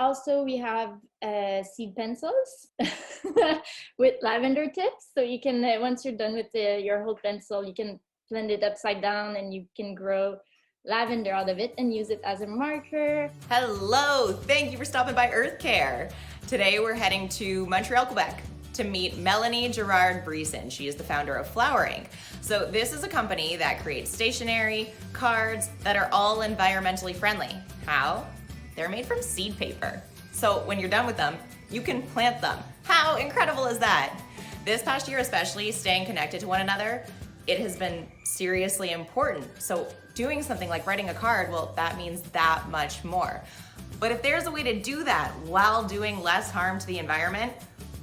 Also, we have seed pencils with lavender tips. So you can, once you're done with your whole pencil, you can blend it upside down and you can grow lavender out of it and use it as a marker. Hello, thank you for stopping by Earth Care. Today we're heading to Montreal, Quebec to meet Mélanie Girard-Brisson. She is the founder of Flowerink. So this is a company that creates stationery, cards that are all environmentally friendly. How? They're made from seed paper. So when you're done with them, you can plant them. How incredible is that? This past year especially, staying connected to one another, it has been seriously important. So doing something like writing a card, well, that means that much more. But if there's a way to do that while doing less harm to the environment,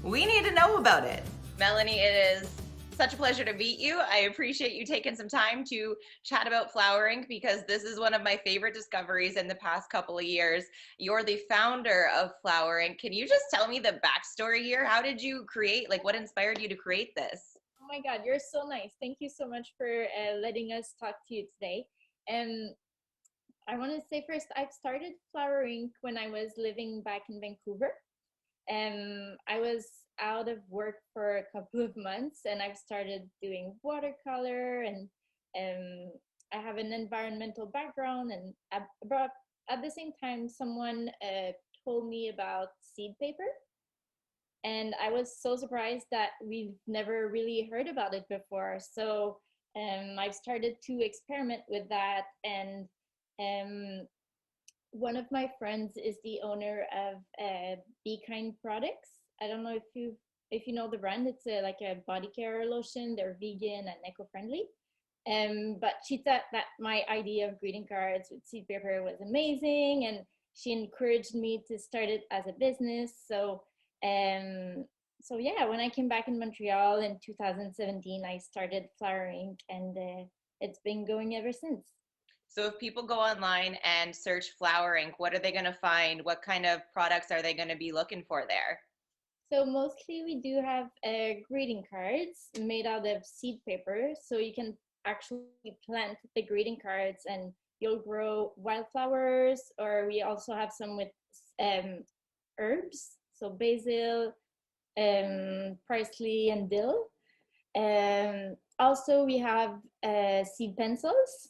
we need to know about it. Melanie, it is such a pleasure to meet you. I appreciate you taking some time to chat about Flowerink because this is one of my favorite discoveries in the past couple of years. You're the founder of Flowerink. Can you just tell me the backstory here? How did you create, what inspired you to create this? Oh my God, you're so nice. Thank you so much for letting us talk to you today. And I want to say first, I've started Flowerink when I was living back in Vancouver. I was out of work for a couple of months and I've started doing watercolor and I have an environmental background and at the same time someone told me about seed paper and I was so surprised that we've never really heard about it before. So I've started to experiment with that and one of my friends is the owner of Be Kind products. I don't know if you know the brand. It's like a body care lotion. They're vegan and eco-friendly. But she thought that my idea of greeting cards with seed paper was amazing, and she encouraged me to start it as a business. So yeah, when I came back in Montreal in 2017, I started Flowerink, and it's been going ever since. So if people go online and search Flowerink, what are they going to find? What kind of products are they going to be looking for there? So mostly we do have greeting cards made out of seed paper. So you can actually plant the greeting cards and you'll grow wildflowers, or we also have some with herbs. So basil, parsley, and dill. Also, we have seed pencils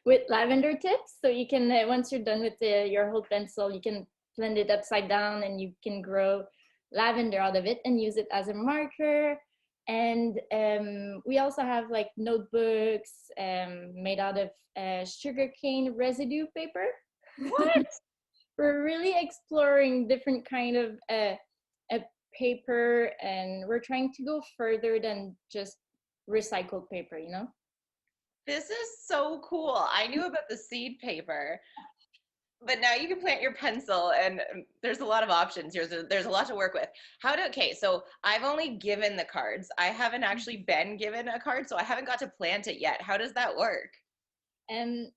with lavender tips. So you can, once you're done with your whole pencil, you can blend it upside down and you can grow lavender out of it and use it as a marker. And we also have like notebooks made out of sugarcane residue paper. What? We're really exploring different kind of paper, and we're trying to go further than just recycled paper, you know? This is so cool. I knew about the seed paper, but now you can plant your pencil and there's a lot of options here. There's a lot to work with. Okay, so I've only given the cards. I haven't actually been given a card, so I haven't got to plant it yet. How does that work?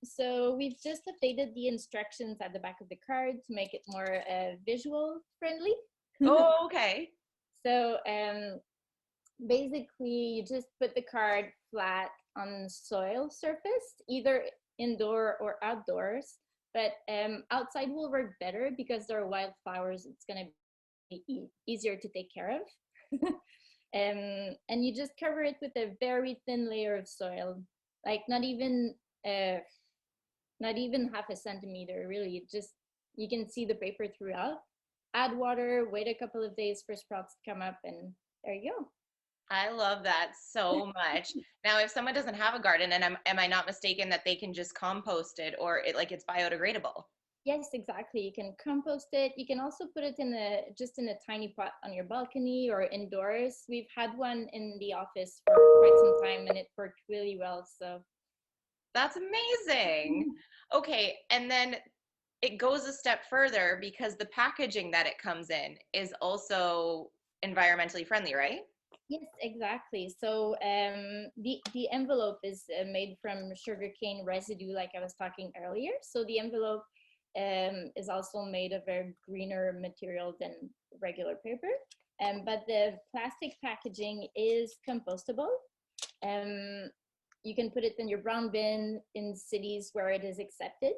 So we've just updated the instructions at the back of the card to make it more visual friendly. Oh, okay. So basically you just put the card flat on soil surface, either indoor or outdoors. But outside will work better because there are wildflowers. It's going to be easier to take care of. And you just cover it with a very thin layer of soil, like not even half a centimeter, really. Just you can see the paper throughout. Add water, wait a couple of days for sprouts to come up, and there you go. I love that so much. Now, if someone doesn't have a garden, and am I not mistaken that they can just compost it, or it's biodegradable? Yes, exactly. You can compost it. You can also put it in just in a tiny pot on your balcony or indoors. We've had one in the office for quite some time and it worked really well. So That's amazing. Okay, and then it goes a step further because the packaging that it comes in is also environmentally friendly, right? yes, exactly. So the envelope is made from sugarcane residue, like I was talking earlier. So the envelope is also made of a greener material than regular paper. But the plastic packaging is compostable. You can put it in your brown bin in cities where it is accepted.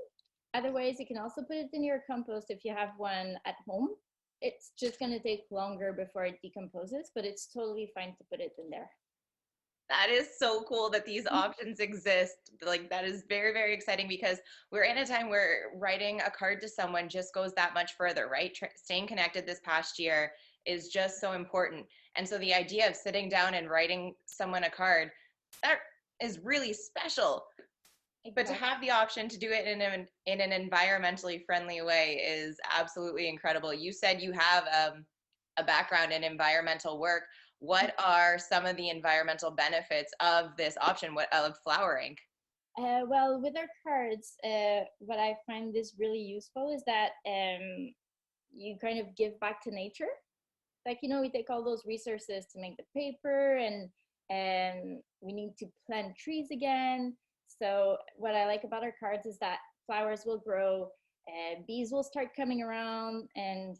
Otherwise, you can also put it in your compost if you have one at home. It's just going to take longer before it decomposes, but it's totally fine to put it in there. That is so cool that these options exist. Like, that is very, very exciting because we're in a time where writing a card to someone just goes that much further, right? Staying connected this past year is just so important. And so the idea of sitting down and writing someone a card, that is really special. But to have the option to do it in an environmentally friendly way is absolutely incredible. You said you have a background in environmental work. What are some of the environmental benefits of this option, of Flowerink? Well, with our cards, what I find is really useful is that you kind of give back to nature. Like, you know, we take all those resources to make the paper, and we need to plant trees again. So what I like about our cards is that flowers will grow, bees will start coming around, and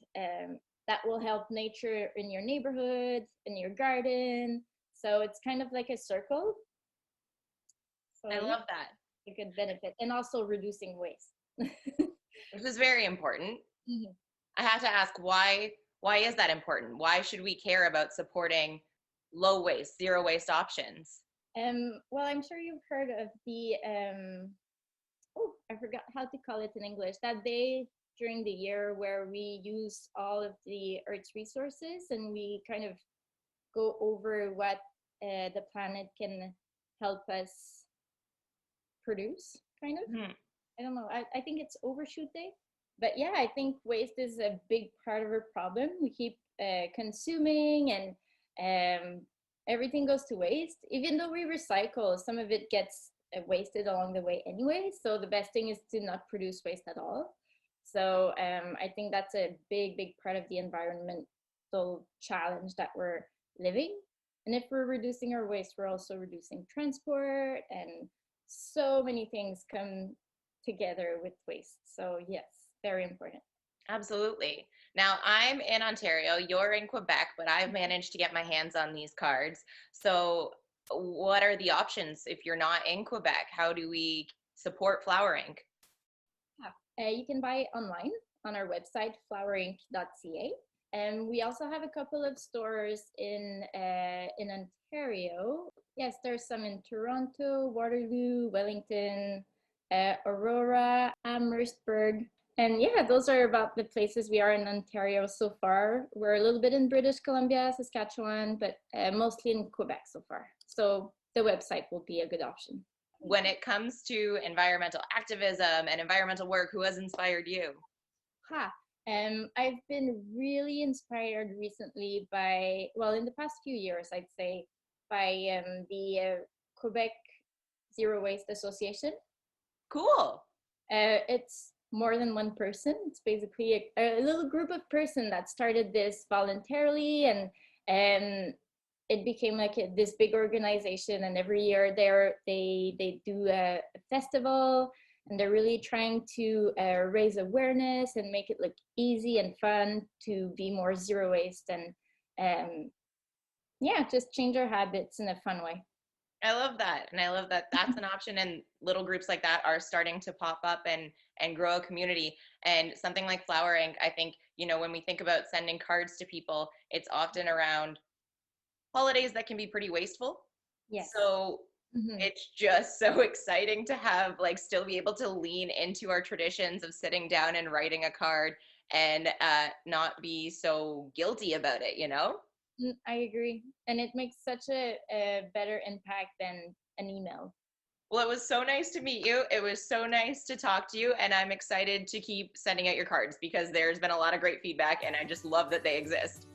that will help nature in your neighborhood, in your garden. So it's kind of like a circle. So I love that. A good benefit, and also reducing waste. Which is very important. Mm-hmm. I have to ask, why is that important? Why should we care about supporting low waste, zero waste options? Well, I'm sure you've heard of the I forgot how to call it in English, that day during the year where we use all of the Earth's resources and we kind of go over what the planet can help us produce, kind of. Mm-hmm. I don't know. I think it's Overshoot Day. But yeah, I think waste is a big part of our problem. We keep consuming, and everything goes to waste. Even though we recycle, some of it gets wasted along the way anyway. So the best thing is to not produce waste at all. So I think that's a big, big part of the environmental challenge that we're living. And if we're reducing our waste, we're also reducing transport, and so many things come together with waste. So yes, very important. Absolutely. Now, I'm in Ontario, you're in Quebec, but I've managed to get my hands on these cards. So what are the options if you're not in Quebec? How do we support Flowerink? You can buy online on our website, flowerink.ca. And we also have a couple of stores in Ontario. Yes, there's some in Toronto, Waterloo, Wellington, Aurora, Amherstburg. And yeah, those are about the places we are in Ontario so far. We're a little bit in British Columbia, Saskatchewan, but mostly in Quebec so far. So the website will be a good option. When it comes to environmental activism and environmental work, who has inspired you? I've been really inspired recently by, well, in the past few years, I'd say, by the Quebec Zero Waste Association. Cool. It's more than one person. It's basically a little group of person that started this voluntarily, and it became like this big organization. And every year they do a festival, and they're really trying to raise awareness and make it look easy and fun to be more zero waste, and yeah, just change our habits in a fun way. I love that. And I love that that's an option, and little groups like that are starting to pop up and grow a community. And something like Flowerink, I think, you know, when we think about sending cards to people, it's often around holidays that can be pretty wasteful. Yes. So it's just so exciting to have, like, still be able to lean into our traditions of sitting down and writing a card and not be so guilty about it, you know? I agree. And it makes such a better impact than an email. Well, it was so nice to meet you. It was so nice to talk to you. And I'm excited to keep sending out your cards because there's been a lot of great feedback, and I just love that they exist.